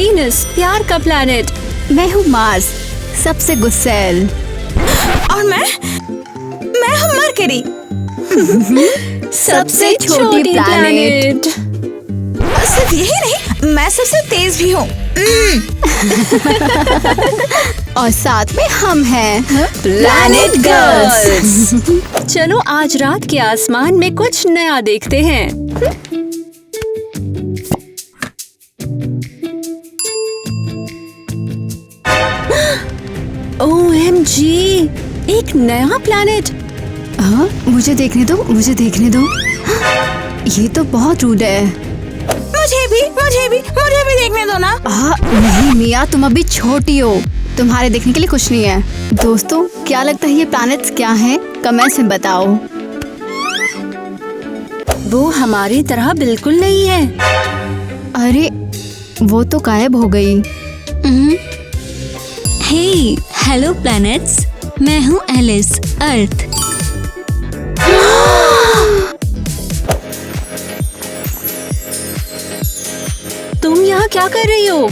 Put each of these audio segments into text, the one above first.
Venus, प्यार का planet. मैं हूँ मार्स, सबसे गुस्सैल। और मैं हूँ मरकरी, सबसे छोटी प्लैनेट। सिर्फ यही नहीं, मैं सबसे तेज भी हूँ। और साथ में हम हैं प्लैनेट गर्ल्स। चलो आज रात के आसमान में कुछ नया देखते हैं। OMG, एक नया प्लैनेट। हाँ, मुझे देखने दो। ये तो बहुत रूड है। मुझे भी देखने दो ना। नहीं मिया, तुम अभी छोटी हो, तुम्हारे देखने के लिए कुछ नहीं है। दोस्तों, क्या लगता है ये प्लैनेट्स क्या हैं? कमेंट्स में बताओ। वो हमारी तरह बिल्कुल नहीं है। अरे वो तो गायब हो गई। हेलो प्लैनेट्स, मैं हूँ एलिस, अर्थ। तुम यहाँ क्या कर रही हो?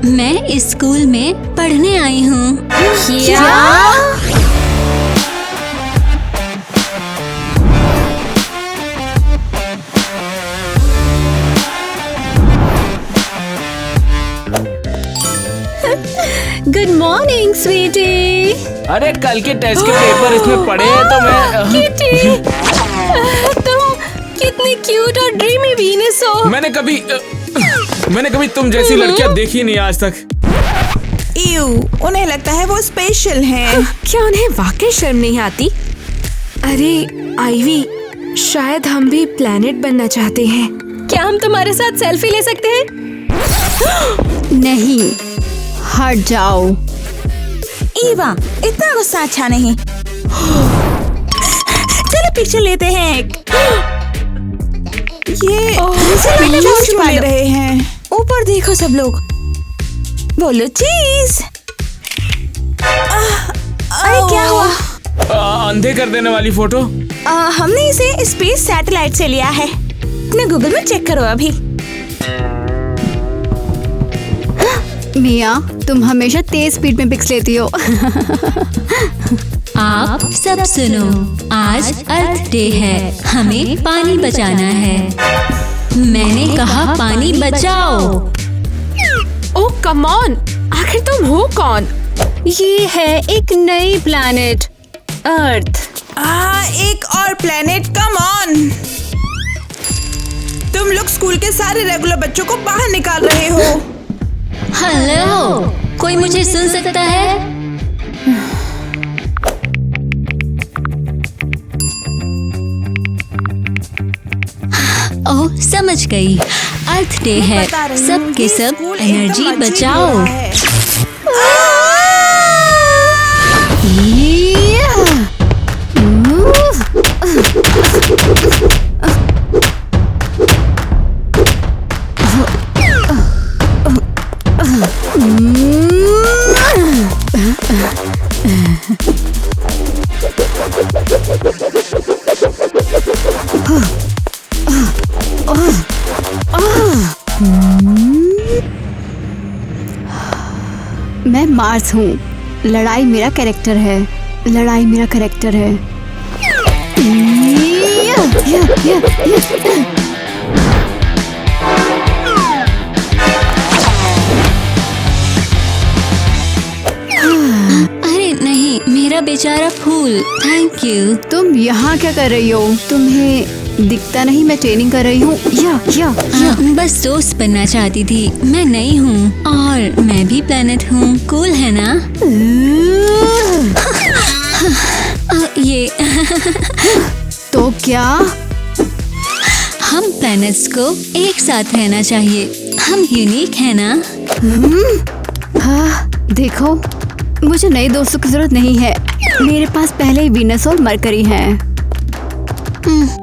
मैं इस स्कूल में पढ़ने आई हूँ। क्या? Good morning sweetie. अरे कल के टेस्ट के पेपर इसमें पड़े हैं तो मैं किटी, तुम कितनी क्यूट और ड्रीमी वीनस हो। मैंने कभी तुम जैसी लड़कियां देखी नहीं आज तक। उन्हें लगता है वो स्पेशल हैं। क्या उन्हें वाकई शर्म नहीं आती? अरे आईवी, शायद हम भी प्लैनेट बनना चाहते हैं। क्या हम तुम्हारे साथ सेल्फी ले सकते हैं? नहीं, हट जाओ। ईवा, इतना गुस्सा अच्छा नहीं। चलो पिक्चर लेते हैं एक। ये छुपा ले रहे हैं। ऊपर देखो सब लोग, बोलो चीज। अरे क्या हुआ? अंधे कर देने वाली फोटो। हमने इसे स्पेस सैटेलाइट से लिया है। अपने गूगल में चेक करो अभी। मिया, तुम हमेशा तेज स्पीड में पिक्स लेती हो। आप सब सुनो, आज अर्थ डे है, हमें पानी बचाना है। मैंने कहा पानी बचाओ। ओह कम ऑन, आखिर तुम हो कौन? ये है एक नई प्लैनेट, अर्थ। एक और प्लेनेट, कम ऑन। तुम लोग स्कूल के सारे रेगुलर बच्चों को बाहर निकाल रहे हो। हेलो, कोई मुझे सुन सकता है? ओह समझ गई, अर्थ डे है, सब के सब एनर्जी बचाओ। मैं मार्स हूँ, लड़ाई मेरा कैरेक्टर है। अरे नहीं, मेरा बेचारा फूल, थैंक यू। तुम यहाँ क्या कर रही हो? तुम्हें दिखता नहीं मैं ट्रेनिंग कर रही हूँ। बस दोस्त बनना चाहती थी। मैं नई हूँ और मैं भी प्लैनेट हूँ, कूल है ना? ये तो क्या हम प्लैनेट्स को एक साथ रहना चाहिए, हम यूनिक है ना? देखो, मुझे नए दोस्तों की जरूरत नहीं है। मेरे पास पहले ही वीनस और मरकरी हैं।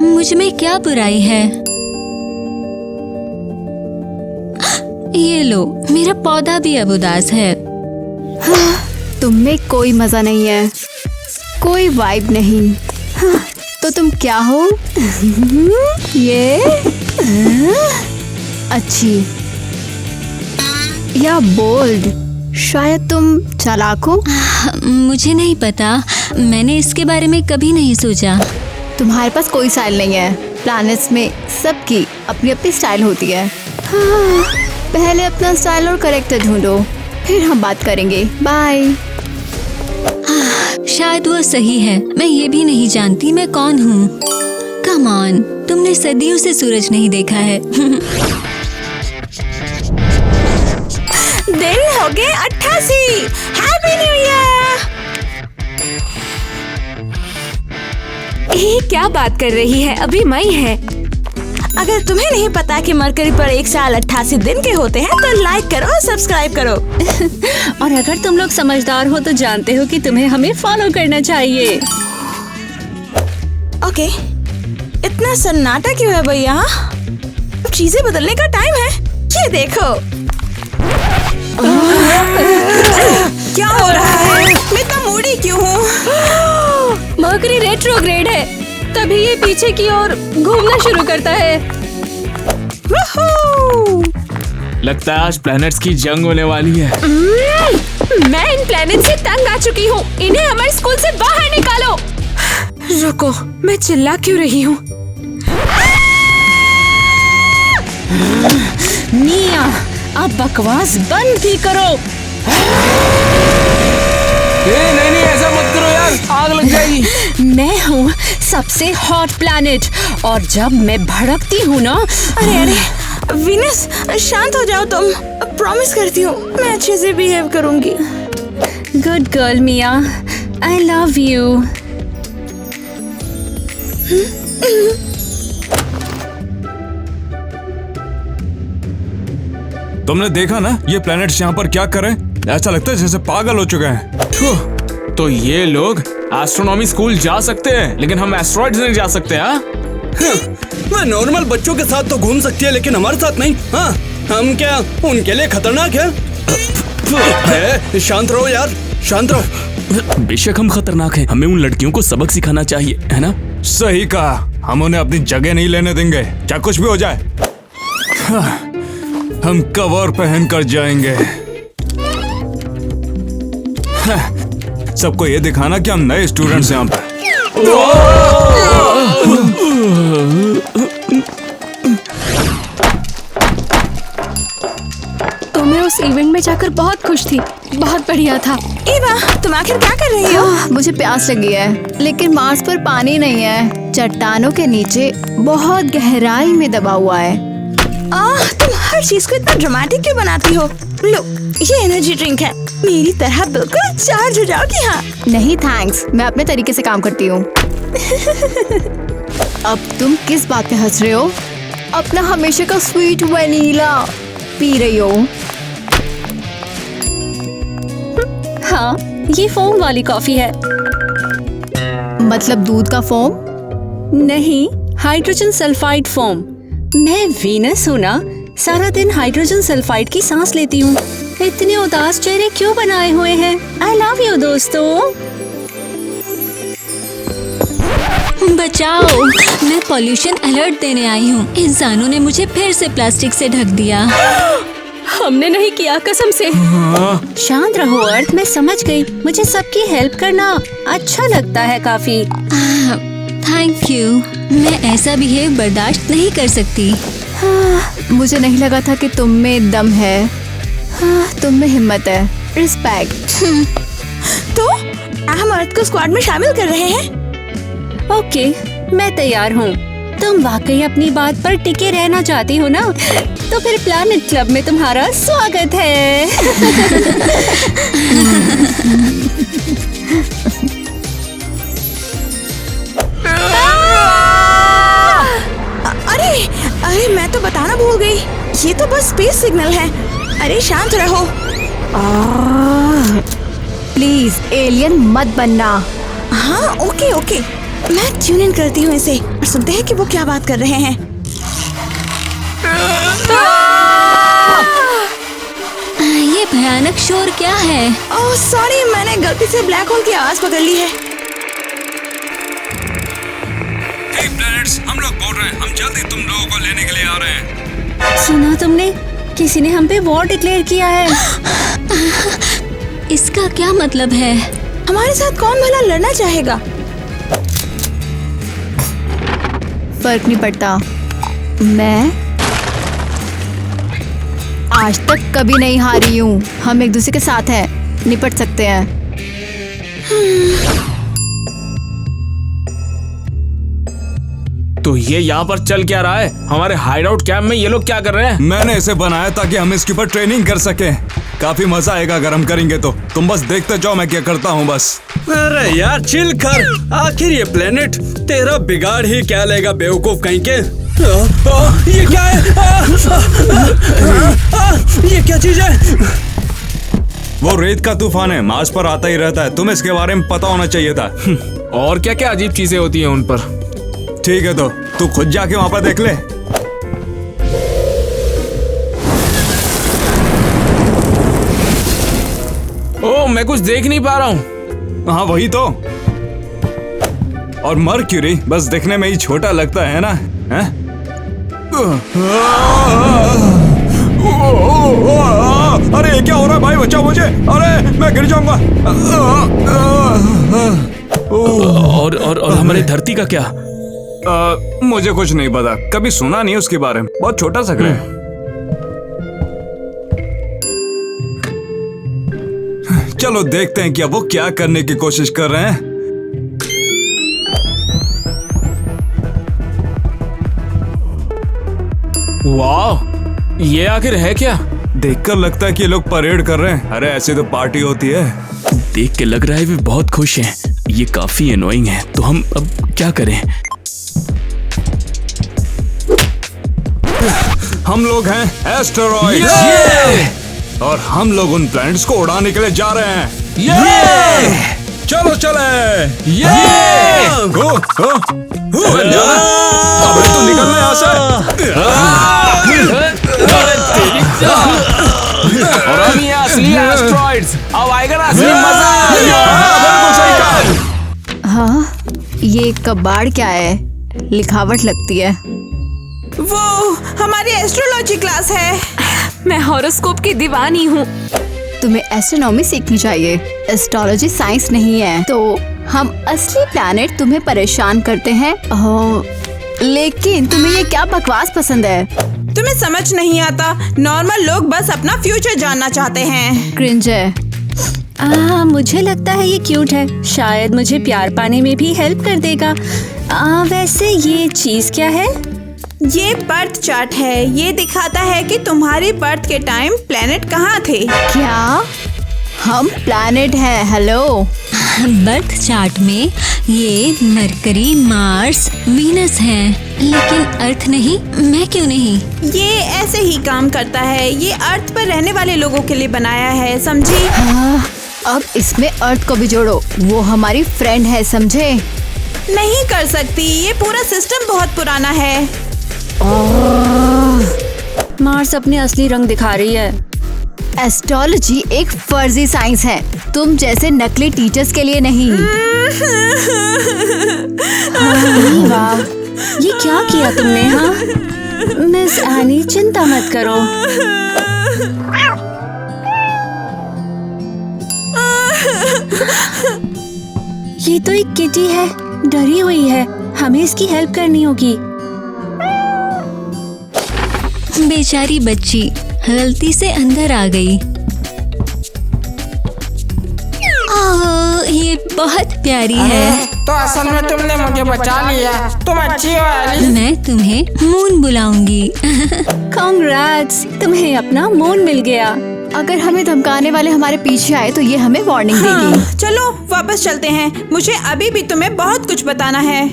मुझ में क्या बुराई है? ये लो, मेरा पौधा भी अब उदास है। तुम में कोई मजा नहीं है, कोई वाइब नहीं। तो तुम क्या हो? ये अच्छी। या बोल्ड? शायद तुम चालाक हो। मुझे नहीं पता, मैंने इसके बारे में कभी नहीं सोचा। तुम्हारे पास कोई स्टाइल नहीं है। प्लैनेट्स में सबकी अपनी अपनी स्टाइल होती है। हाँ, पहले अपना स्टाइल और कैरेक्टर ढूंढो, फिर हम बात करेंगे। बाय। शायद वो सही है, मैं ये भी नहीं जानती मैं कौन हूँ। कम ऑन, तुमने सदियों से सूरज नहीं देखा है। दिन हो गए 88। Happy new year. ये क्या बात कर रही है, अभी मई है। अगर तुम्हें नहीं पता कि मरकरी पर 1 साल 88 दिन के होते हैं तो लाइक करो और सब्सक्राइब करो। और अगर तुम लोग समझदार हो तो जानते हो कि तुम्हें हमें फॉलो करना चाहिए। ओके, इतना सन्नाटा क्यों है भैया? अब चीजें बदलने का टाइम है। ये देखो। क्या हो रहा है? मैं इतना मूडी क्यों हूँ? मरकरी रेट्रोग्रेड है, तभी ये पीछे की ओर घूमना शुरू करता है। लगता है आज प्लैनेट्स की जंग होने वाली है। मैं इन प्लेनेट से तंग आ चुकी हूँ, इन्हें हमारे स्कूल से बाहर निकालो। रुको, मैं चिल्ला क्यों रही हूँ? मिया, अब बकवास बंद भी करो। नहीं, ऐसा मत करो यार, आग लग जाएगी। मैं हूँ सबसे हॉट प्लैनेट, और जब मैं भड़कती हूँ ना। अरे वीनस, शांत हो जाओ तुम। प्रॉमिस करती हूँ मैं अच्छे से बिहेव करूंगी। Good girl Mia, I love you. तुमने देखा ना ये प्लैनेट्स यहाँ पर क्या कर रहे हैं? ऐसा लगता है जैसे पागल हो चुके हैं। तो ये लोग एस्ट्रोनॉमी स्कूल जा सकते हैं, लेकिन हम एस्ट्रॉइड्स नहीं जा सकते। हाँ, मैं नॉर्मल बच्चों के साथ तो घूम सकती है, लेकिन हमारे साथ नहीं। हाँ, हम क्या उनके लिए खतरनाक है? शांत रहो यार, शांत रहो। बेशक हम खतरनाक हैं, हमें उन लड़कियों को सबक सिखाना चाहिए, है ना? सही कहा, हम उन्हें अपनी जगह नहीं लेने देंगे, चाहे कुछ भी हो जाए। हाँ, हम कवर पहन कर जाएंगे। हाँ, सबको ये दिखाना कि हम नए स्टूडेंट्स हैं यहाँ पर। तो मैं उस इवेंट में जाकर बहुत खुश थी, बहुत बढ़िया था। ईवा, तुम आखिर क्या कर रही हो? मुझे प्यास लगी है, लेकिन मार्स पर पानी नहीं है। चट्टानों के नीचे बहुत गहराई में दबा हुआ है। तुम हर चीज को इतना ड्रामेटिक क्यों बनाती हो? लो, ये एनर्जी ड्रिंक है, मेरी तरह बिल्कुल चार्ज हो जाओगी। हाँ, नहीं थैंक्स, मैं अपने तरीके से काम करती हूँ। अब तुम किस बात पे हंस रहे हो? अपना हमेशा का स्वीट वनीला पी रही हो। हाँ, ये फोम वाली कॉफी है। मतलब दूध का फोम? नहीं, हाइड्रोजन सल्फाइड फोम। मैं वीनस हूँ ना, सारा दिन हाइड्रोजन सल्फाइड की सांस लेती हूँ। इतने उदास चेहरे क्यों बनाए हुए हैं? आई लव यू दोस्तों। बचाओ, मैं पॉल्यूशन अलर्ट देने आई हूँ। इंसानों ने मुझे फिर से प्लास्टिक से ढक दिया। हमने नहीं किया, कसम से। शांत रहो अर्थ, मैं समझ गई। मुझे सबकी हेल्प करना अच्छा लगता है काफी। थैंक यू, मैं ऐसा बिहेव बर्दाश्त नहीं कर सकती। मुझे नहीं लगा था कि तुम में दम है। तुम में हिम्मत है। रिस्पेक्ट। तो हम अर्थ को स्क्वाड में शामिल कर रहे हैं। ओके, मैं तैयार हूँ। तुम वाकई अपनी बात पर टिके रहना चाहती हो ना? तो फिर प्लैनेट क्लब में तुम्हारा स्वागत है। अरे मैं तो बताना भूल गई, ये तो बस स्पेस सिग्नल है। अरे शांत रहो। प्लीज एलियन मत बनना। हाँ, ओके, मैं ट्यून इन करती हूँ इसे और सुनते हैं कि वो क्या बात कर रहे हैं। ये भयानक शोर क्या है? ओह सॉरी, मैंने गलती से ब्लैक होल की आवाज पकड़ ली है। हम लोग बोल रहे हैं, हम जल्दी तुम लोगों को लेने के लिए आ रहे हैं। सुना तुमने? किसी ने हम पे वॉर डिक्लेयर किया है। इसका क्या मतलब है? हमारे साथ कौन भला लड़ना चाहेगा? फर्क नहीं पड़ता, मैं आज तक कभी नहीं हारी हूँ। हम एक दूसरे के साथ हैं, निपट सकते हैं। तो ये यहाँ पर चल क्या रहा है? हमारे हाइडआउट कैंप में ये लोग क्या कर रहे हैं? मैंने इसे बनाया ताकि हम इसके ऊपर ट्रेनिंग कर सकें। काफी मजा आएगा अगर हम करेंगे तो। तुम बस देखते जाओ मैं क्या करता हूँ बस। अरे यार चिल कर, आखिर ये प्लेनेट तेरा बिगाड़ ही क्या लेगा बेवकूफ कहीं के। ये क्या है? ये क्या चीज है? वो रेत का तूफान है, मार्स पर आता ही रहता है। तुम्हें इसके बारे में पता होना चाहिए था। और क्या क्या अजीब चीजें होती हैं उन पर। ठीक है तो तू खुद जाके वहां पर देख ले। ओह, मैं कुछ देख नहीं पा रहा हूँ। हाँ वही तो। और मर्क्यूरी बस दिखने में ही छोटा लगता है ना? हैं? अरे क्या हो रहा है भाई? बचाओ मुझे, अरे मैं गिर जाऊंगा। और हमारी धरती का क्या? मुझे कुछ नहीं पता, कभी सुना नहीं उसके बारे में। बहुत छोटा सा ग्रह है। चलो देखते हैं कि अब वो क्या करने की कोशिश कर रहे हैं। वाह, ये आखिर है क्या? देखकर लगता है कि ये लोग परेड कर रहे हैं। अरे ऐसे तो पार्टी होती है। देख के लग रहा है वे बहुत खुश हैं। ये काफी एनोइंग है, तो हम अब क्या करें? हम लोग हैं एस्टेरॉइड्स और हम लोग उन प्लैनेट्स को उड़ाने के लिए जा रहे हैं। चलो चले। अबे तू निकलना यहाँ से। और हम ये असली एस्टेरॉइड्स, अब आएगा ना असली मजा। हाँ, ये कबाड़ क्या है? लिखावट लगती है। वो हमारी एस्ट्रोलॉजी क्लास है। मैं हॉरोस्कोप की दीवानी हूँ। तुम्हें एस्ट्रोनॉमी सीखनी चाहिए, एस्ट्रोलॉजी साइंस नहीं है। तो हम असली प्लैनेट तुम्हें परेशान करते हैं। लेकिन तुम्हें ये क्या बकवास पसंद है? तुम्हें समझ नहीं आता, नॉर्मल लोग बस अपना फ्यूचर जानना चाहते हैं। क्रिंज है। मुझे लगता है ये क्यूट है। शायद मुझे प्यार पाने में भी हेल्प कर देगा। वैसे ये चीज क्या है? ये बर्थ चार्ट है। ये दिखाता है कि तुम्हारी बर्थ के टाइम प्लेनेट कहाँ थे। क्या हम प्लैनेट हैं? हेलो, बर्थ चार्ट में ये मरकरी, मार्स, वीनस हैं, लेकिन अर्थ नहीं। मैं क्यों नहीं? ये ऐसे ही काम करता है। ये अर्थ पर रहने वाले लोगों के लिए बनाया है, समझी? अब इसमें अर्थ को भी जोड़ो। वो हमारी फ्रेंड है, समझे? नहीं कर सकती, ये पूरा सिस्टम बहुत पुराना है। मार्स अपने असली रंग दिखा रही है। एस्ट्रोलॉजी एक फर्जी साइंस है, तुम जैसे नकली टीचर्स के लिए नहीं। वाह, ये क्या किया तुमने? हाँ मिस एनी, चिंता मत करो। ये तो एक किटी है, डरी हुई है। हमें इसकी हेल्प करनी होगी। बेचारी बच्ची गलती से अंदर आ गई। ये बहुत प्यारी है। तो असल में तुमने मुझे बचा लिया। तुम अच्छी हो एलिस। मैं तुम्हें मून बुलाऊंगी। कांग्रेट्स, तुम्हें अपना मून मिल गया। अगर हमें धमकाने वाले हमारे पीछे आए तो ये हमें वार्निंग देगी। चलो वापस चलते हैं। मुझे अभी भी तुम्हें बहुत कुछ बताना है।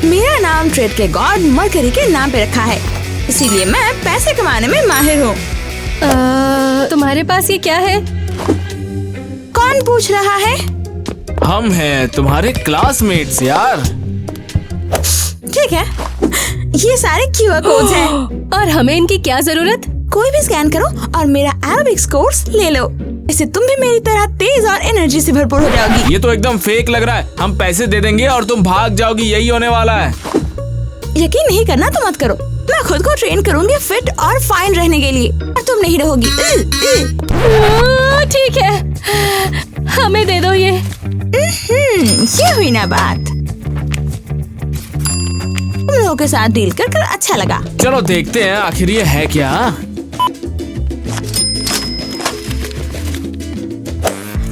मेरा नाम ट्रेड के गॉड मरकरी के नाम पे रखा है, इसीलिए मैं पैसे कमाने में माहिर हूँ। तुम्हारे पास ये क्या है? कौन पूछ रहा है? हम हैं तुम्हारे क्लासमेट्स यार। ठीक है, ये सारे QR कोड्स हैं। और हमें इनकी क्या जरूरत? कोई भी स्कैन करो और मेरा एरोबिक्स कोर्स ले लो। इससे तुम भी मेरी तरह तेज और एनर्जी से भरपूर हो जाओगी। ये तो एकदम फेक लग रहा है। हम पैसे दे देंगे और तुम भाग जाओगी, यही होने वाला है। यकीन नहीं करना तो मत करो। मैं खुद को ट्रेन करूंगी फिट और फाइन रहने के लिए, और तुम नहीं रहोगी। ठीक है, हमें दे दो ये हुई ना बात। तुम लोगों के साथ डील कर अच्छा लगा। चलो देखते हैं आखिर ये है क्या।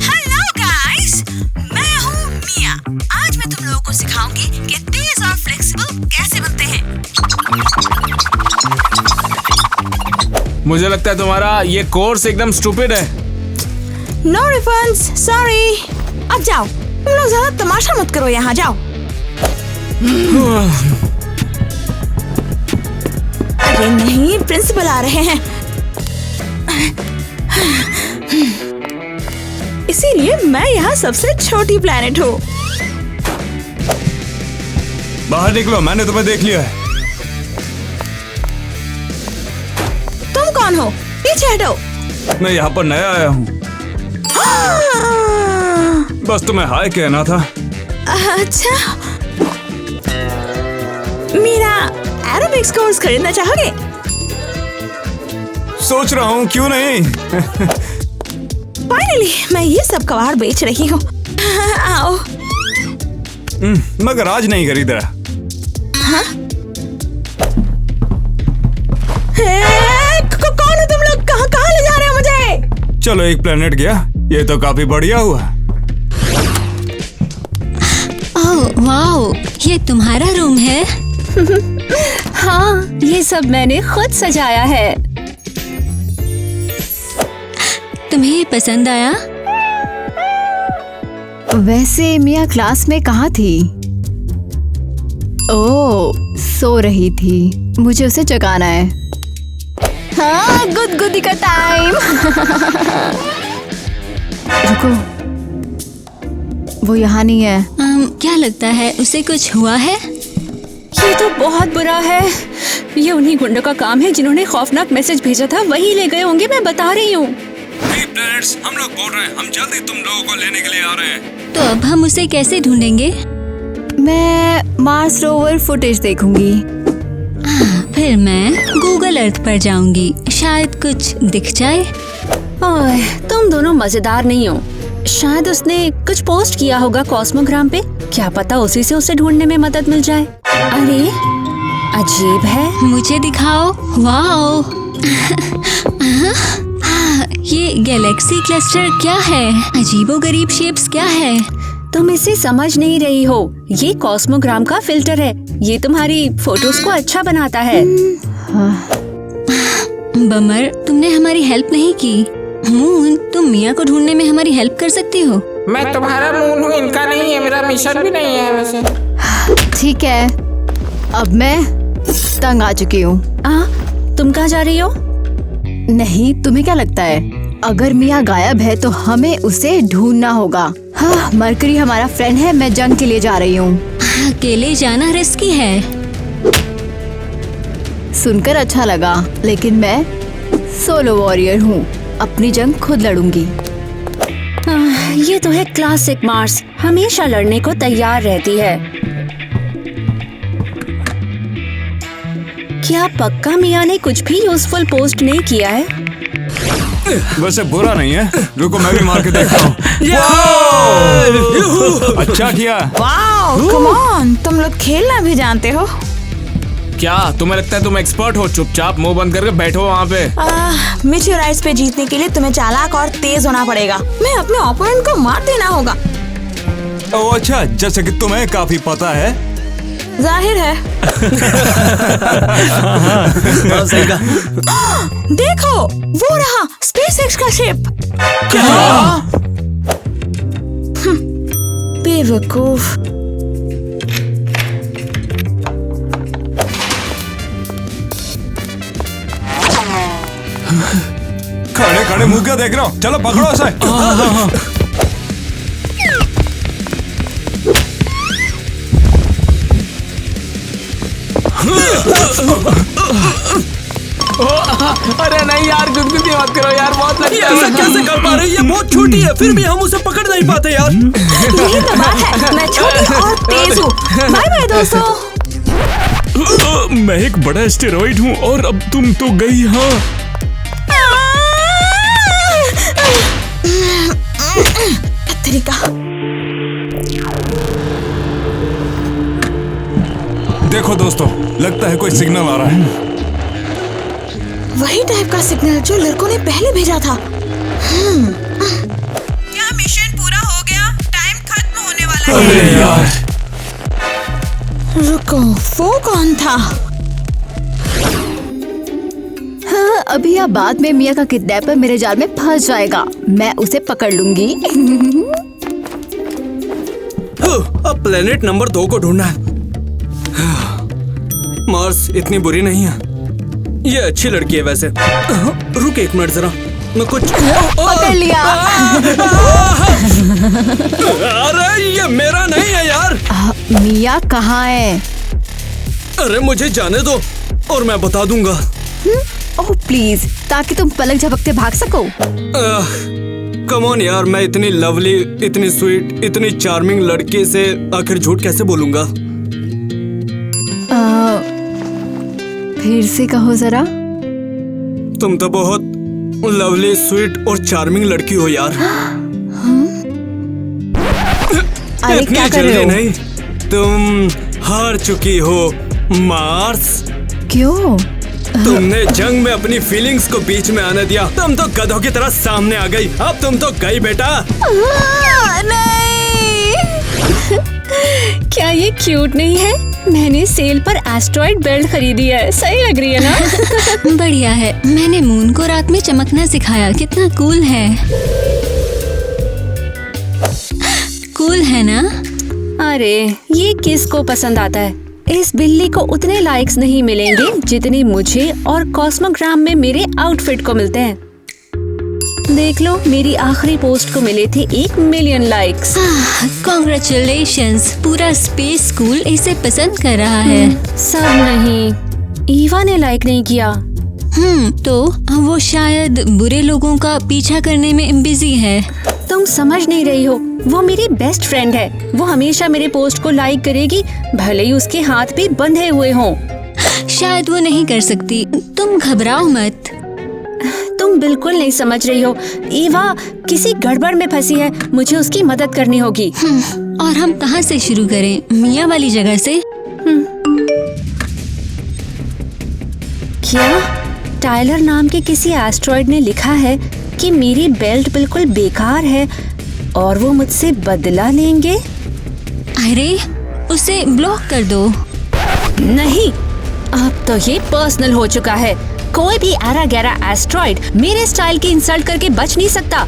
हेलो गाइस, मैं हूँ मिया। आज मैं तुम लोगों को सिखाऊंगी कि तेज और फ्लेक्सिबल कैसे बनते हैं। मुझे लगता है तुम्हारा ये कोर्स एकदम स्टूपिड है। No refunds, sorry. अब जाओ, तुम लोग ज्यादा तमाशा मत करो, यहाँ जाओ। अरे नहीं, प्रिंसिपल आ रहे हैं। इसीलिए मैं यहाँ सबसे छोटी प्लेनेट हूँ। बाहर निकलो, मैंने तुम्हें देख लिया है। तुम कौन हो? पीछे हटो। मैं यहाँ पर नया आया हूँ। बस तुम्हें हाय कहना था। अच्छा, मेरा एरोबिक्स कोर्स खरीदना चाहोगे? सोच रहा हूँ, क्यों नहीं। फाइनली मैं ये सब कबाड़ बेच रही हूँ। आओ। मगर आज नहीं खरीद रहा। हाँ? कौन हो तुम लोग? कहाँ ले जा रहे हो मुझे? चलो, एक प्लेनेट गया, ये तो काफी बढ़िया हुआ। ओह वाओ, ये तुम्हारा रूम है? हाँ, ये सब मैंने खुद सजाया है। तुम्हें ये पसंद आया? वैसे मिया क्लास में कहाँ थी? ओह, सो रही थी। मुझे उसे जगाना है। हाँ, गुदगुदी का टाइम। रुको, वो यहाँ नहीं है। क्या लगता है उसे कुछ हुआ है? ये तो बहुत बुरा है। ये उन्हीं गुंडों का काम है जिन्होंने खौफनाक मैसेज भेजा था, वही ले गए होंगे, मैं बता रही हूँ। हम लोग बोल रहे हैं, हम जल्दी तुम लोगों को लेने के लिए आ रहे हैं। तो अब हम उसे कैसे ढूंढेंगे? मैं मार्स रोवर फुटेज देखूंगी। फिर मैं गूगल अर्थ पर जाऊंगी, शायद कुछ दिख जाए। ओह, तुम दोनों मजेदार नहीं हो। शायद उसने कुछ पोस्ट किया होगा कॉस्मोग्राम पे, क्या पता उसी से उसे ढूंढने में मदद मिल जाए। अरे अजीब है। मुझे दिखाओ। वाओ। ये गैलेक्सी क्लस्टर क्या है? अजीबोगरीब शेप्स क्या है? तुम इसे समझ नहीं रही हो, ये कॉस्मोग्राम का फिल्टर है। ये तुम्हारी फोटोज को अच्छा बनाता है। बमर, तुमने हमारी हेल्प नहीं की। मून, तुम मिया को ढूंढने में हमारी हेल्प कर सकती हो। मैं तुम्हारा मून हूँ, इनका नहीं है। मेरा मिशन भी नहीं है वैसे। ठीक है, अब मैं तंग आ चुकी हूँ। तुम कहाँ जा रही हो? नहीं, तुम्हें क्या लगता है अगर मिया गायब है तो हमें उसे ढूंढना होगा। हाँ, मरकरी हमारा फ्रेंड है। मैं जंग के लिए जा रही हूँ। अकेले जाना रिस्की है। सुनकर अच्छा लगा, लेकिन मैं सोलो वॉरियर हूँ। अपनी जंग खुद लड़ूंगी। ये तो है क्लासिक मार्स, हमेशा लड़ने को तैयार रहती है। क्या पक्का मिया ने कुछ भी यूजफुल पोस्ट नहीं किया है? वैसे बुरा नहीं है, रुको मैं भी मार के देखता हूँ। अच्छा किया। वाओ, कम ऑन, तुम लोग खेलना भी जानते हो। क्या तुम्हें लगता है तुम एक्सपर्ट हो? चुपचाप मुंह बंद करके बैठो वहाँ पे। मीटियोराइट्स पे जीतने के लिए तुम्हें चालाक और तेज होना पड़ेगा। मैं अपने ओपोनेंट को मार देना होगा। ओह अच्छा, जैसे कि तुम्हें काफी पता है। जाहिर है। देखो, वो रहा स्पेसएक्स का शिप। क्या? बेवकूफ। खड़े खड़े मुंह क्या देख रहे हो? चलो पकड़ो उसे। अरे नहीं यार, गुदगुदी मत करो यार, बहुत लगता है। ऐसा कैसे कर पा रहे? ये बहुत छोटी है, फिर भी हम उसे पकड़ नहीं पाते यार। यही तो बात है, मैं छोटी और तेज हूँ। बाय बाय दोस्तों। मैं एक बड़ा एस्टेरॉइड हूँ और अब तुम तो गई। हाँ तरीका। देखो दोस्तों, लगता है कोई सिग्नल आ रहा है। वही टाइप का सिग्नल जो लड़कों ने पहले भेजा था। क्या मिशन पूरा हो गया? टाइम खत्म होने वाला है। अरे यार, रुको, वो कौन था? हाँ, अभी या बाद में मिया का किडनैपर मेरे जाल में फंस जाएगा। मैं उसे पकड़ लूंगी। अब प्लेनेट नंबर 2 को ढूंढना है। मार्स इतनी बुरी नहीं है, ये अच्छी लड़की है वैसे। रुक एक मिनट जरा, मैं कुछ पकड़ लिया। अरे ये मेरा नहीं है यार। मिया कहाँ है? अरे मुझे जाने दो और मैं बता दूंगा। ओह प्लीज, ताकि तुम पलक झपकते भाग सको। कम ऑन यार, मैं इतनी लवली, इतनी स्वीट, इतनी चार्मिंग लड़की से आखिर झूठ कैसे बोलूंगा? फिर से कहो जरा। तुम तो बहुत लवली, स्वीट और चार्मिंग लड़की हो यार। अरे क्या कर रहे हो? नहीं, तुम हार चुकी हो मार्स। क्यों? तुमने जंग में अपनी फीलिंग्स को बीच में आने दिया। तुम तो गधों की तरह सामने आ गई। अब तुम तो गई बेटा। नहीं। क्या ये क्यूट नहीं है? मैंने सेल पर एस्ट्रॉइड बेल्ट खरीदी है। सही लग रही है ना? बढ़िया है। मैंने मून को रात में चमकना सिखाया। कितना कूल है। कूल है ना? अरे ये किसको पसंद आता है? इस बिल्ली को उतने लाइक्स नहीं मिलेंगे जितने मुझे और कॉस्मोग्राम में मेरे आउटफिट को मिलते हैं। देख लो, मेरी आखिरी पोस्ट को मिले थे 1 मिलियन लाइक्स। कॉन्ग्रेचुलेशंस, पूरा स्पेस स्कूल इसे पसंद कर रहा है। सब नहीं, ईवा ने लाइक नहीं किया। तो वो शायद बुरे लोगों का पीछा करने में बिजी है। तुम समझ नहीं रही हो, वो मेरी बेस्ट फ्रेंड है। वो हमेशा मेरे पोस्ट को लाइक करेगी, भले ही उसके हाथ भी बंधे हुए हों। शायद वो नहीं कर सकती। तुम घबराओ मत। तुम बिल्कुल नहीं समझ रही हो। ईवा किसी गड़बड़ में फंसी है, मुझे उसकी मदद करनी होगी। और हम कहाँ से शुरू करें? मिया वाली जगह से? क्या टाइलर नाम के किसी एस्ट्रॉइड ने लिखा है कि मेरी बेल्ट बिल्कुल बेकार है और वो मुझसे बदला लेंगे? अरे उसे ब्लॉक कर दो। नहीं, अब तो ये पर्सनल हो चुका है। कोई भी एरा गैरा एस्ट्रॉइड मेरे स्टाइल की इंसल्ट करके बच नहीं सकता।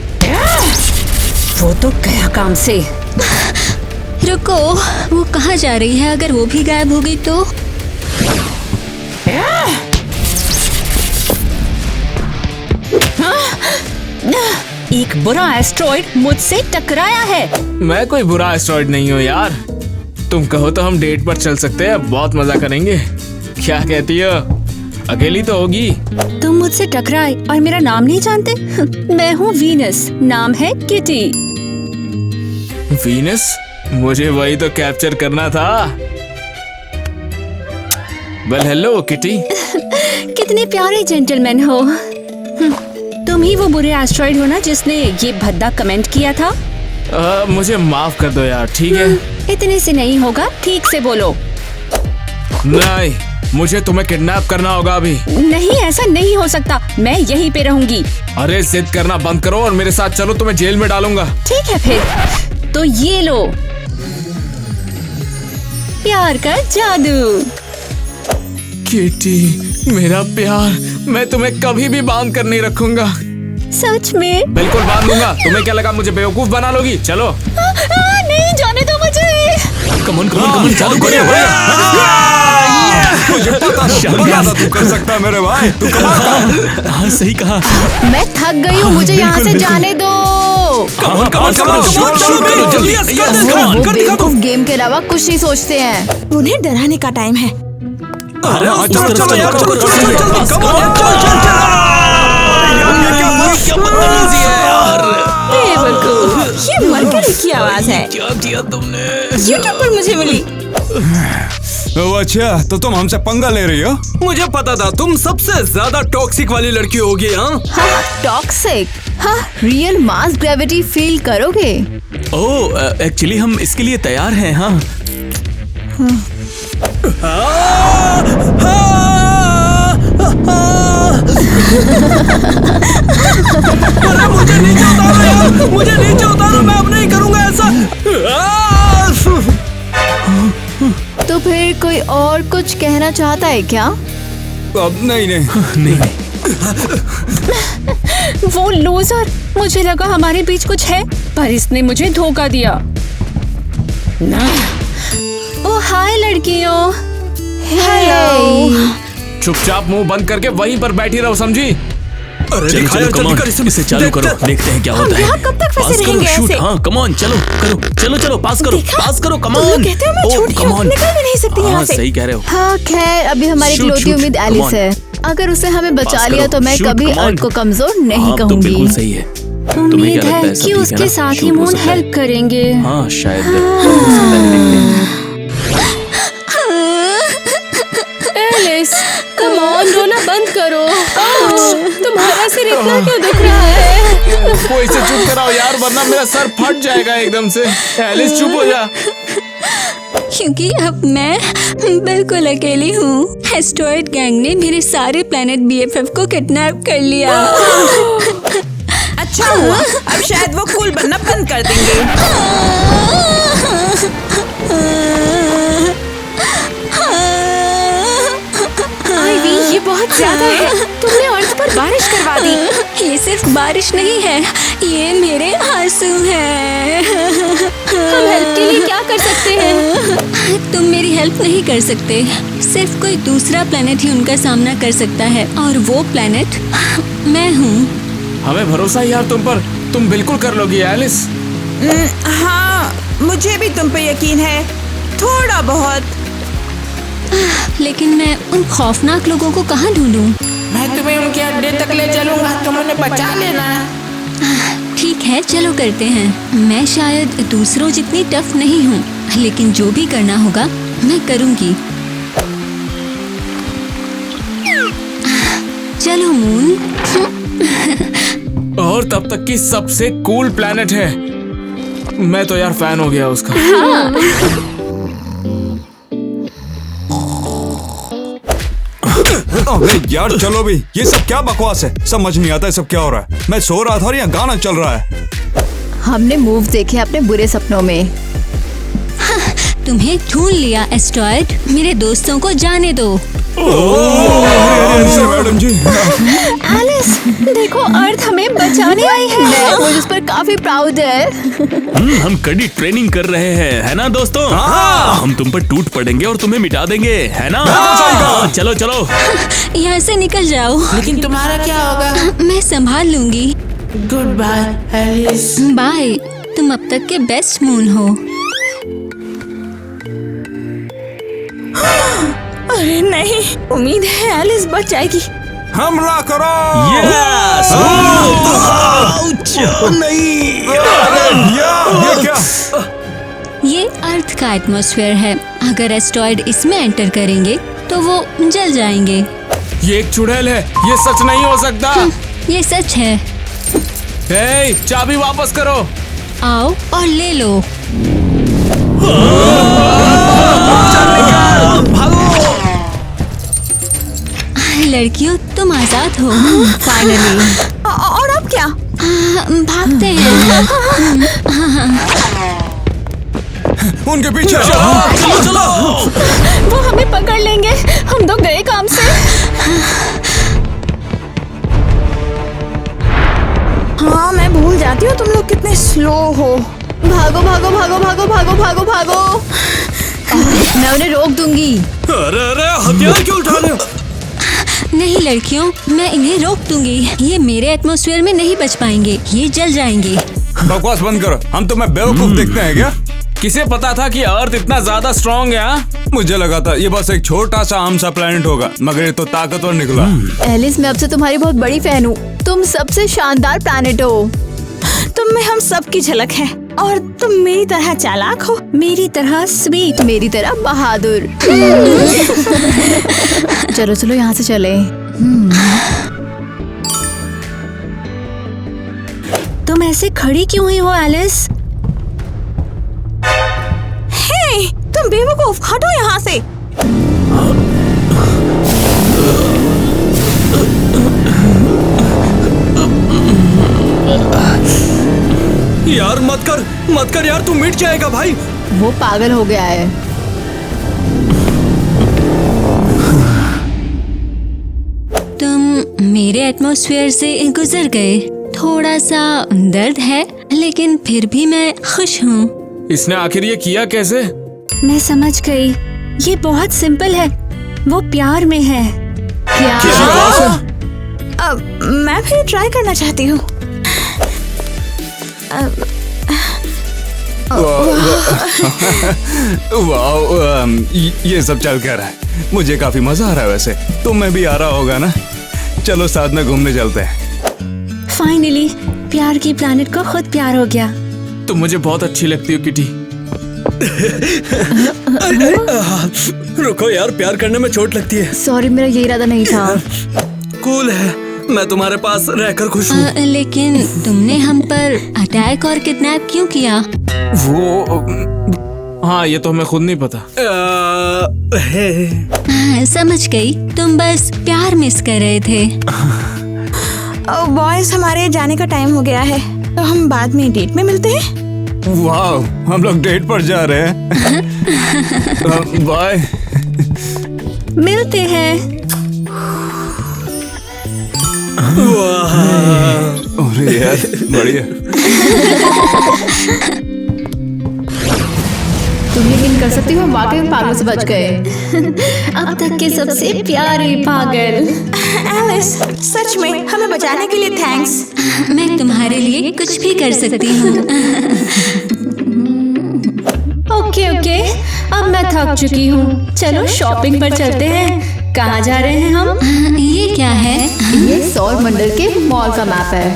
वो तो गया काम से। रुको, वो कहाँ जा रही है? अगर वो भी गायब हो गई तो? एक बुरा एस्ट्रॉइड मुझसे टकराया है। मैं कोई बुरा एस्ट्रॉइड नहीं हूँ यार। तुम कहो तो हम डेट पर चल सकते हैं, बहुत मजा करेंगे। क्या कहती हो? अकेली तो होगी। तुम मुझसे टकराए और मेरा नाम नहीं जानते? मैं हूँ वीनस, नाम है किटी। वीनस? मुझे वही तो कैप्चर करना था। Well hello kitty. कितने प्यारे जेंटलमैन हो। तुम ही वो बुरे एस्ट्रॉइड हो ना जिसने ये भद्दा कमेंट किया था? मुझे माफ कर दो यार, ठीक है? इतने से नहीं होगा, ठीक से बोलो। नहीं, मुझे तुम्हें किडनैप करना होगा अभी। नहीं, ऐसा नहीं हो सकता। मैं यहीं पे रहूंगी। अरे जिद करना बंद करो और मेरे साथ चलो, तुम्हें जेल में डालूंगा। ठीक है फिर, तो ये लो प्यार का जादू। किटी मेरा प्यार, मैं तुम्हें कभी भी बांध कर नहीं रखूंगा। सच में? बिल्कुल बांध लूंगा। तुम्हें क्या लगा मुझे बेवकूफ बना लोगी? चलो। नहीं, जाने दो मुझे। कमन चालू करो। मुझे पता था तू कर सकता है मेरे भाई। तू कमाल। हाँ सही कहा। मैं थक गई हूँ, मुझे यहाँ से जाने दो। वो गेम के अलावा कुछ नहीं सोचते हैं। उन्हें डराने का टाइम है। अरे चलो यार, चलो ये मरकरी की आवाज है। क्या किया तुमने? यूट्यूब पर मुझे मिली। ओह अच्छा, तो तुम हमसे पंगा ले रही हो? मुझे पता था तुम सबसे ज्यादा टॉक्सिक वाली लड़की होगी। हाँ टॉक्सिक? हाँ, रियल मास ग्रेविटी फील करोगे? ओह एक्चुअली हम इसके लिए तैयार हैं। हाँ अरे मुझे नीचे उतारो यार, मुझे नीचे उतारो, मैं अब नहीं करूंगा ऐसा। तो फिर कोई और कुछ कहना चाहता है क्या? अब नहीं। वो लूजर, मुझे लगा हमारे बीच कुछ है, पर इसने मुझे धोखा दिया। ओ हाय लड़कियों। हेलो। चुपचाप मुंह बंद करके वहीं पर बैठी रहो, समझी? चलो चलो कमॉन, इसे चालू करो, देखते हैं क्या होता है। यहाँ कब तक फंसे रहेंगे ऐसे? हाँ कमॉन, चलो पास करो कमॉन। तुम लोग कहते हो मैं छूट गई हूँ, निकल भी नहीं सकती यहाँ हाँ से। सही कह रहे हो। हाँ खैर, अभी हमारी Shoot, इकलौती shoot, उम्मीद come एलिस on. है। अगर उसे हमें बचा पास लिया करो, तो मैं shoot, कभी come on. अर्थ को कमजोर नहीं हाँ, तो कहूंगी। बिल्कुल सही है। तुम्हें उम्मीद क्या लगता है है सब कि ठीक है उसके ना? साथ ही Shoot हो मून सकता है। हेल्प करेंगे। हाँ शायद हो सकता है, देखते हैं। एलिस, कम ऑन, रोना बंद करो। तुम्हारा सिर इतना क्यों दुख रहा है? कोई से चुप कराओ यार, वरना मेरा सर फट जाएगा एकदम से। एलिस चुप हो जा। क्योंकि अब मैं बिल्कुल अकेली हूँ। एस्टेरॉयड गैंग ने मेरे सारे प्लेनेट BFF को किडनैप कर लिया। अच्छा हुआ, अब शायद वो कूल बनना बंद कर देंगे। आईवी, ये बहुत ज्यादा है। तुमने अर्थ पर बारिश करवा दी। ये सिर्फ बारिश नहीं है, ये मेरे आंसू हैं। हम हेल्प के लिए क्या कर सकते हैं? तुम मेरी हेल्प नहीं कर सकते। सिर्फ कोई दूसरा प्लेनेट ही उनका सामना कर सकता है, और वो प्लेनेट मैं हूँ। हमें भरोसा है यार तुम पर, तुम बिल्कुल कर लोगी एलिस। हाँ, मुझे भी तुम पे यकीन है, थोड़ा बहुत। लेकिन मैं उन खौफनाक लोगों को कहाँ ढूंढूं? मैं तुम्हें उनके अड्डे तक ले चलूंगा, तुम उन्हें बचा लेना। ठीक है, चलो करते हैं। मैं शायद दूसरों जितनी टफ नहीं हूँ, लेकिन जो भी करना होगा मैं करूँगी। चलो मून। और तब तक की सबसे कूल प्लेनेट है। मैं तो यार फैन हो गया उसका। अरे यार चलो भी, ये सब क्या बकवास है, समझ नहीं आता है सब क्या हो रहा है। मैं सो रहा था और यहाँ गाना चल रहा है। हमने मूव देखे अपने बुरे सपनों में। तुम्हें ढूंढ लिया एस्टेरॉयड, मेरे दोस्तों को जाने दो। मैडम जी, एलिस, देखो अर्थ हमें बचाने आई है। मुझे उस पर काफी प्राउड है। हम कड़ी ट्रेनिंग कर रहे हैं, है ना दोस्तों? हम तुम पर टूट पड़ेंगे और तुम्हें मिटा देंगे, है ना? चलो यहाँ से निकल जाओ। लेकिन तुम्हारा क्या होगा? मैं संभाल लूंगी। Good bye Alice. बाय, तुम अब तक के बेस्ट मून हो। अरे नहीं, उम्मीद है एलिस बच जाएगी। हमला करो। नहीं, ये क्या? ये अर्थ का एटमॉस्फेयर है। अगर एस्टेरॉयड इसमें एंटर करेंगे तो वो जल जाएंगे। ये एक चुड़ैल है, ये सच नहीं हो सकता। ये सच है। हे, चाबी वापस करो। आओ और ले लो। लड़कियों, तुम आजाद हो। फाइनली। और अब क्या? भागते हैं। उनके पीछे। वो हमें पकड़ लेंगे, हम तो गए काम से। हाँ, मैं भूल जाती हूँ तुम लोग कितने स्लो हो। भागो भागो भागो भागो भागो भागो भागो। मैं उन्हें रोक दूंगी। अरे हथियार क्यों उठा रहे हो? नहीं लड़कियों, मैं इन्हें रोक दूंगी। ये मेरे एटमॉस्फेयर में नहीं बच पाएंगे, ये जल जाएंगे। बकवास बंद करो, हम तुम्हें बेवकूफ दिखते हैं क्या? किसे पता था कि अर्थ इतना ज्यादा स्ट्रॉन्ग है? हाँ? मुझे लगा था ये बस एक छोटा सा आम सा प्लेनेट होगा, मगर ये तो ताकतवर निकला। एलिस, मैं अब से तुम्हारी बहुत बड़ी फैन हूँ। तुम सबसे शानदार प्लेनेट हो। तुम में हम सब की झलक है। और तुम मेरी तरह चालाक हो। मेरी तरह स्वीट। मेरी तरह बहादुर। चलो चलो यहाँ से चले। तुम ऐसे खड़ी क्यों हुई हो एलिस? हे, तुम बेवकूफ, हटो यहाँ से। यार मत कर यार, तू मिट जाएगा भाई। वो पागल हो गया है। तुम मेरे एटमॉस्फेयर से गुजर गए। थोड़ा सा दर्द है, लेकिन फिर भी मैं खुश हूँ। इसने आखिर ये किया कैसे? मैं समझ गई, ये बहुत सिंपल है। वो प्यार में है। क्या? मैं भी ट्राई करना चाहती हूँ। वाह, ये सब चल क्या रहा है? मुझे काफी मजा आ रहा है। वैसे तुम्हें भी आ रहा होगा ना? चलो साथ में घूमने चलते हैं। फाइनली प्यार की प्लैनेट को खुद प्यार हो गया। तुम मुझे बहुत अच्छी लगती हो किटी। रुको यार, प्यार करने में चोट लगती है। सॉरी, मेरा ये इरादा नहीं था। कूल है, मैं तुम्हारे पास रहकर खुश हूँ। लेकिन तुमने हम पर अटैक और किडनैप क्यों किया? वो हाँ, ये तो हमें खुद नहीं पता। समझ गई, तुम बस प्यार मिस कर रहे थे। बॉयज, हमारे जाने का टाइम हो गया है, तो हम बाद में डेट में मिलते हैं। वाह, हम लोग डेट पर जा रहे हैं। बाय। मिलते हैं। अरे यार, बढ़िया। तुम यकीन कर सकती हो, वाकई में पागल से बच गए। अब तक के सबसे प्यारे पागल। एलिस, सच में हमें बचाने के लिए थैंक्स। मैं तुम्हारे लिए कुछ भी कर सकती हूँ। ओके, अब मैं थक चुकी हूँ। चलो शॉपिंग पर चलते हैं। कहाँ जा रहे हैं हम? ये क्या है? ये सौर मंडल के मॉल का मैप है।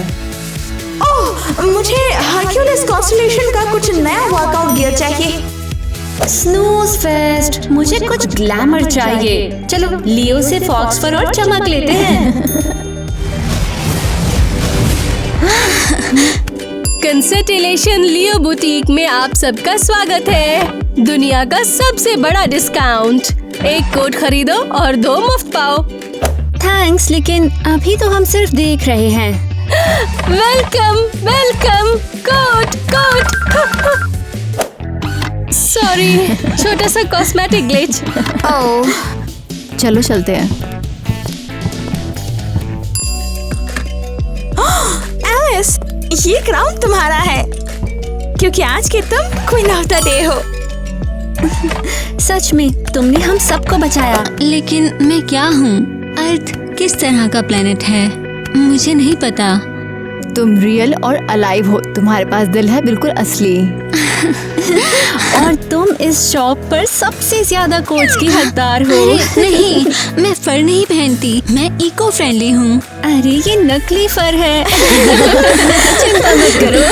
ओह, मुझे हरक्यूलिस कॉन्स्टेलेशन का कुछ नया वर्कआउट गियर चाहिए। स्नूज फेस्ट, मुझे कुछ ग्लैमर चाहिए। चलो लियो से फॉक्स फर और चमक लेते हैं। कंसल्टेशन लियो बुटीक में आप सबका स्वागत है। दुनिया का सबसे बड़ा डिस्काउंट। एक कोट खरीदो और 2 मुफ्त पाओ। थैंक्स, लेकिन अभी तो हम सिर्फ देख रहे हैं। Welcome coat. सॉरी, छोटा सा कॉस्मेटिक ग्लिच। ओह, चलो चलते हैं। एलिस, ये क्राउन तुम्हारा है, क्योंकि आज के तुम क्वीन ऑफ द डे हो। सच में तुमने हम सबको बचाया। लेकिन मैं क्या हूँ? अर्थ किस तरह का प्लेनेट है? मुझे नहीं पता। तुम रियल और अलाइव हो। तुम्हारे पास दिल है, बिल्कुल असली। और तुम इस शॉप पर सबसे ज्यादा कोट्स की हकदार हो। नहीं, मैं फर नहीं पहनती। मैं इको फ्रेंडली हूँ। अरे ये नकली फर है। चिंता मत करो।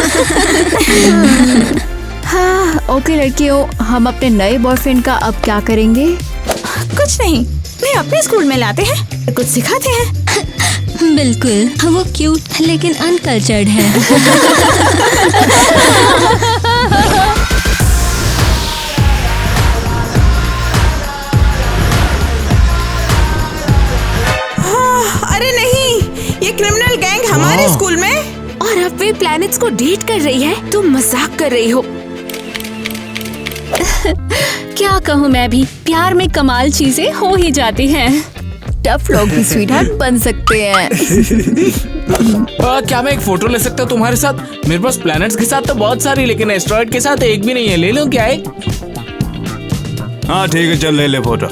हाँ, ओके लड़कियों, हम अपने नए बॉयफ्रेंड का अब क्या करेंगे? कुछ नहीं, मैं अपने स्कूल में लाते हैं, कुछ सिखाते हैं। बिल्कुल, वो क्यूट लेकिन अनकल्चर्ड है। अरे नहीं, ये क्रिमिनल गैंग हमारे स्कूल में। और अब वे प्लैनेट्स को डेट कर रही है। तुम मजाक कर रही हो। क्या कहूँ, मैं भी प्यार में कमाल चीजें हो ही जाती हैं। टफ लोग भी स्वीटहार्ट बन सकते हैं। क्या मैं एक फोटो ले सकता हूँ तुम्हारे साथ? मेरे पास प्लैनेट्स के साथ तो बहुत सारी, लेकिन एस्ट्रॉइड के साथ एक भी नहीं है। ले लो क्या है? हाँ ठीक है, चल ले फोटो।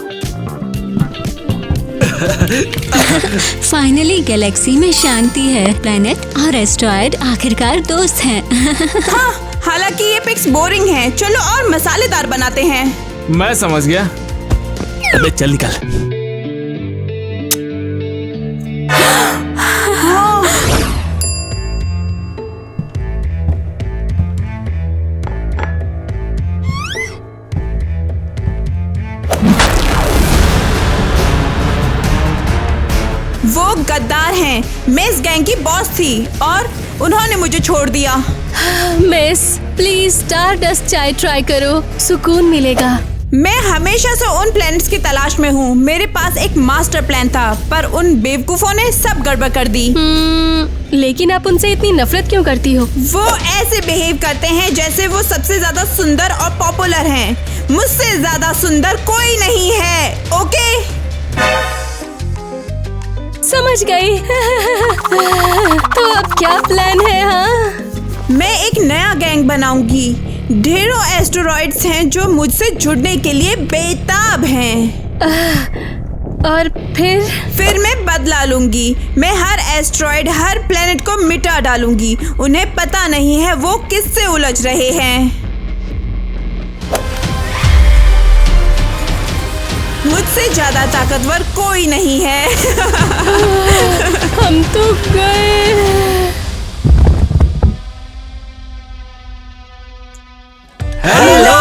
फाइनली गैलेक्सी में शांति है। प्लैनेट और एस्ट्रॉइड आखिरकार दोस्त हैं। हाँ, हालांकि ये पिक्स बोरिंग हैं। चलो और मसालेदार बनाते हैं। मैं समझ गया। अबे चल निकल। गद्दार हैं। मैं इस गैंग की बॉस थी और उन्होंने मुझे छोड़ दिया। मिस प्लीज स्टारडस्ट चाय ट्राई करो, सुकून मिलेगा। मैं हमेशा से उन प्लैनेट्स की तलाश में हूँ। मेरे पास एक मास्टर प्लान था पर उन बेवकूफों ने सब गड़बड़ कर दी। लेकिन आप उनसे इतनी नफरत क्यों करती हो? वो ऐसे बिहेव करते हैं जैसे वो सबसे ज्यादा सुंदर और पॉपुलर हैं। मुझसे ज्यादा सुंदर कोई नहीं है। ओके समझ गई। तो अब क्या प्लान है? हाँ, मैं एक नया गैंग बनाऊंगी। ढेरों एस्टेरॉइड्स हैं जो मुझसे जुड़ने के लिए बेताब हैं। और फिर मैं बदला लूंगी। मैं हर एस्टेरॉइड, हर प्लेनेट को मिटा डालूंगी। उन्हें पता नहीं है वो किससे उलझ रहे हैं। मुझसे ज्यादा ताकतवर कोई नहीं है। हम तो गए। हेलो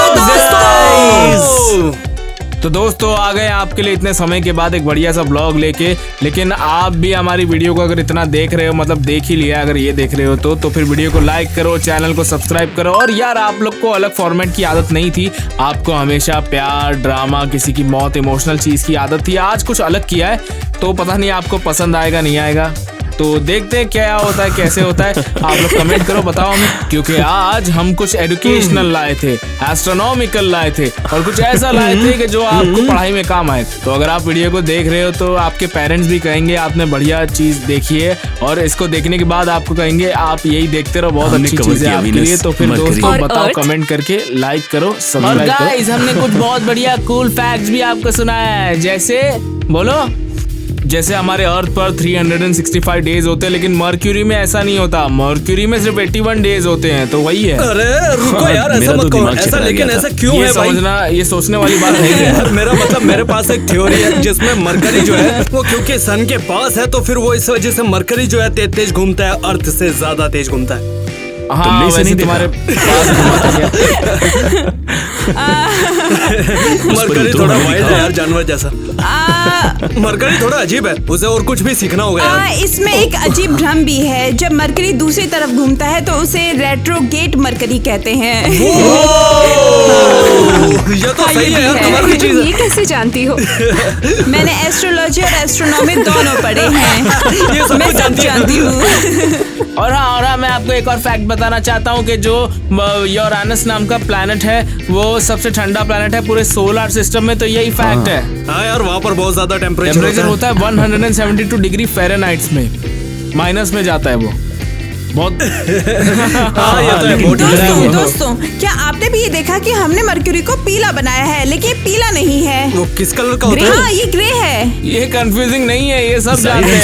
तो दोस्तों आ गए आपके लिए इतने समय के बाद एक बढ़िया सा ब्लॉग लेके। लेकिन आप भी हमारी वीडियो को अगर इतना देख रहे हो, मतलब देख ही लिया, अगर ये देख रहे हो तो फिर वीडियो को लाइक करो, चैनल को सब्सक्राइब करो। और यार आप लोग को अलग फॉर्मेट की आदत नहीं थी, आपको हमेशा प्यार, ड्रामा, किसी की मौत, इमोशनल चीज की आदत थी। आज कुछ अलग किया है तो पता नहीं आपको पसंद आएगा नहीं आएगा, तो देखते हैं क्या होता है, कैसे होता है। आप लोग कमेंट करो, बताओ हमें, क्योंकि आज हम कुछ एजुकेशनल लाए थे, एस्ट्रोनॉमिकल लाए थे और कुछ ऐसा लाए थे कि जो आपको पढ़ाई में काम आए। तो अगर आप वीडियो को देख रहे हो तो आपके पेरेंट्स भी कहेंगे आपने बढ़िया चीज देखी है, और इसको देखने के बाद आपको कहेंगे आप यही देखते रहो, बहुत अच्छी चीज है आपके लिए। तो फिर दोस्तों बताओ, कमेंट करके लाइक करो, सब्सक्राइब करो। गाइस हमने कुछ बहुत बढ़िया कूल फैक्ट्स भी आपको सुनाया है। जैसे बोलो, जैसे हमारे अर्थ पर 365 डेज होते हैं, लेकिन मर्क्यूरी में ऐसा नहीं होता। मर्क्यूरी में सिर्फ 81 डेज होते हैं, तो वही है। अरे रुको यार, ऐसा मत कहो। ऐसा लेकिन ऐसा क्यों है भाई? समझना, ये सोचने वाली बात नहीं है। मेरा मतलब मेरे पास एक थ्योरी है जिसमें मरकरी जो है वो क्योंकि सन के पास है, तो फिर वो इस वजह से मरकरी जो है तेज घूमता है, अर्थ से ज्यादा तेज घूमता है। हाँ, वैसे तुम्हारे पास मरकरी थोड़ा वाइल्ड है यार, जानवर जैसा। मरकरी थोड़ा अजीब है, उसे और कुछ भी सीखना होगा यार। इसमें एक अजीब भ्रम भी है। जब मरकरी दूसरी तरफ घूमता है तो उसे रेट्रोगेट मरकरी कहते हैं। ये तो सही है यार, कमाल की चीज है। ये कैसे जानती हो? मैंने एस्ट्रोलॉजी और एस्ट्रोनॉमी दोनों पढ़े हैं। ये सब मैं सब जानती हूँ। और हाँ, मैं आपको एक और फैक्ट बताना चाहता हूँ कि जो यूरेनस नाम का प्लैनेट है वो सबसे ठंडा प्लैनेट है पूरे सोलर सिस्टम में, तो यही फैक्ट है। हाँ यार, वहाँ पर बहुत ज्यादा टेम्परेचर होता है 172 डिग्री फ़ारेनहाइट में, माइनस में जाता है वो बहुत। हाँ, ये तो है। दोस्तों क्या आपने भी ये देखा कि हमने मरक्यूरी को पीला बनाया है, लेकिन ये पीला नहीं है। वो किस कलर का होता है? हाँ, ये ग्रे है। ये कंफ्यूजिंग नहीं है, ये सब जानते हैं।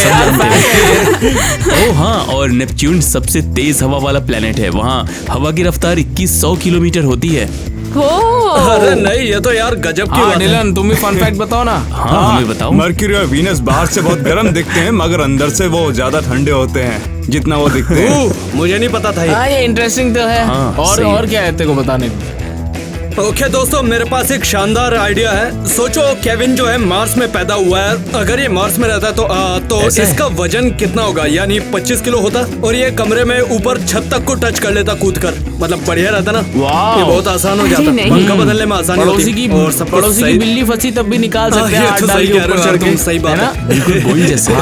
ओह हाँ, और नेपच्यून सबसे तेज हवा वाला प्लेनेट है। वहाँ हवा की रफ्तार 2100 किलोमीटर होती है। अरे नहीं, ये तो यार गजब की बात है। नीलन, तुम भी फन फैक्ट बताओ ना। हाँ, हमें बताओ। मरक्यूरी और वीनस बाहर से बहुत गर्म दिखते हैं, मगर अंदर से वो ज्यादा ठंडे होते हैं जितना वो दिखते हैं। मुझे नहीं पता था ये इंटरेस्टिंग तो है। हाँ, और क्या है तेरे को बताने को? ओके दोस्तों, मेरे पास एक शानदार आइडिया है। सोचो केविन जो है मार्स में पैदा हुआ है। अगर ये मार्स में रहता तो इसका वजन कितना होगा? यानी 25 किलो होता, और ये कमरे में ऊपर छत तक को टच कर लेता कूद कर। मतलब बढ़िया रहता ना। वाह, ये बहुत आसान हो जाता। पंखा बदलने में आसानी होती है। और सब पड़ोसी की बिल्ली फंसी तब भी निकाल सकते हैं। ये तो सही कह रहे हो यार, तुम सही बात है। बिल्कुल गोल जैसे।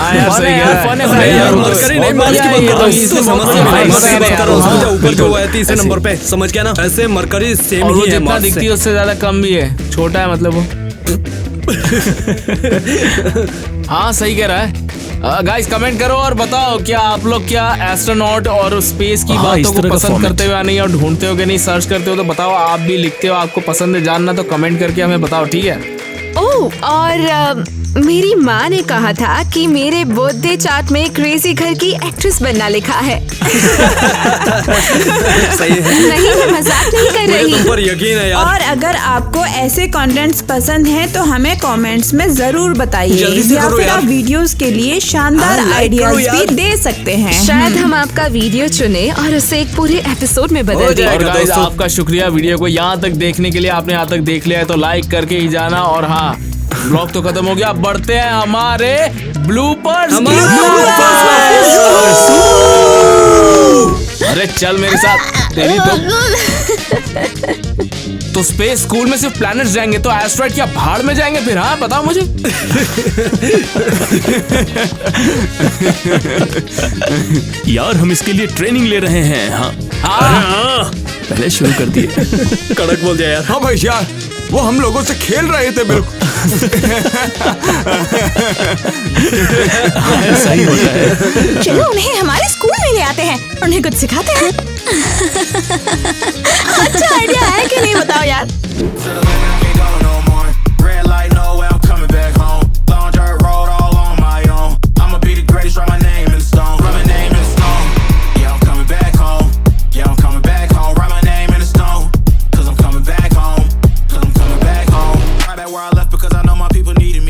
ऊपर जो है 30 नंबर पे, समझ गया ना? ऐसे मरकरी सेम ही है मार्स से। दिखती है उससे ज्यादा कम भी है, छोटा है मतलब वो। हाँ सही कह रहा है। गाइस कमेंट करो और बताओ क्या आप लोग क्या एस्ट्रोनॉट और स्पेस की बातों को पसंद करते हो या नहीं, और ढूंढते हो कि नहीं, सर्च करते हो तो बताओ। आप भी लिखते हो, आपको पसंद है जानना, तो कमेंट करके हमें बताओ, ठीक है? ओह, और मेरी माँ ने कहा था कि मेरे बर्थडे चार्ट में क्रेजी घर की एक्ट्रेस बनना लिखा है। सही है। नहीं, मैं मजाक नहीं कर रही। तुम पर यकीन है यार। और अगर आपको ऐसे कंटेंट्स पसंद हैं तो हमें कमेंट्स में जरूर बताइए, या फिर आप वीडियोस के लिए शानदार आइडियाज भी दे सकते हैं। शायद हम आपका वीडियो चुने और उसे एक पूरे एपिसोड में बदल दें। और गाइस आपका शुक्रिया वीडियो को यहाँ तक देखने के लिए। आपने यहाँ तक देख लिया है तो लाइक करके ही जाना, और हाँ ब्लॉग तो खत्म हो गया, अब बढ़ते हैं हमारे ब्लूपर्स। अरे चल मेरे साथ, तेरी तो स्पेस स्कूल में सिर्फ प्लैनेट्स जाएंगे तो एस्ट्रॉइड क्या भाड़ में जाएंगे फिर? हाँ बताओ मुझे। यार हम इसके लिए ट्रेनिंग ले रहे हैं। हाँ हाँ पहले शुरू कर दिए। कड़क बोल दिया यार। हाँ भाई यार, वो हम लोगों से खेल रहे थे बिल्कुल। सही होता है। चलो उन्हें हमारे स्कूल में ले आते हैं, उन्हें कुछ सिखाते हैं। अच्छा आइडिया है कि नहीं बताओ यार। Where I left because I know my people needed me.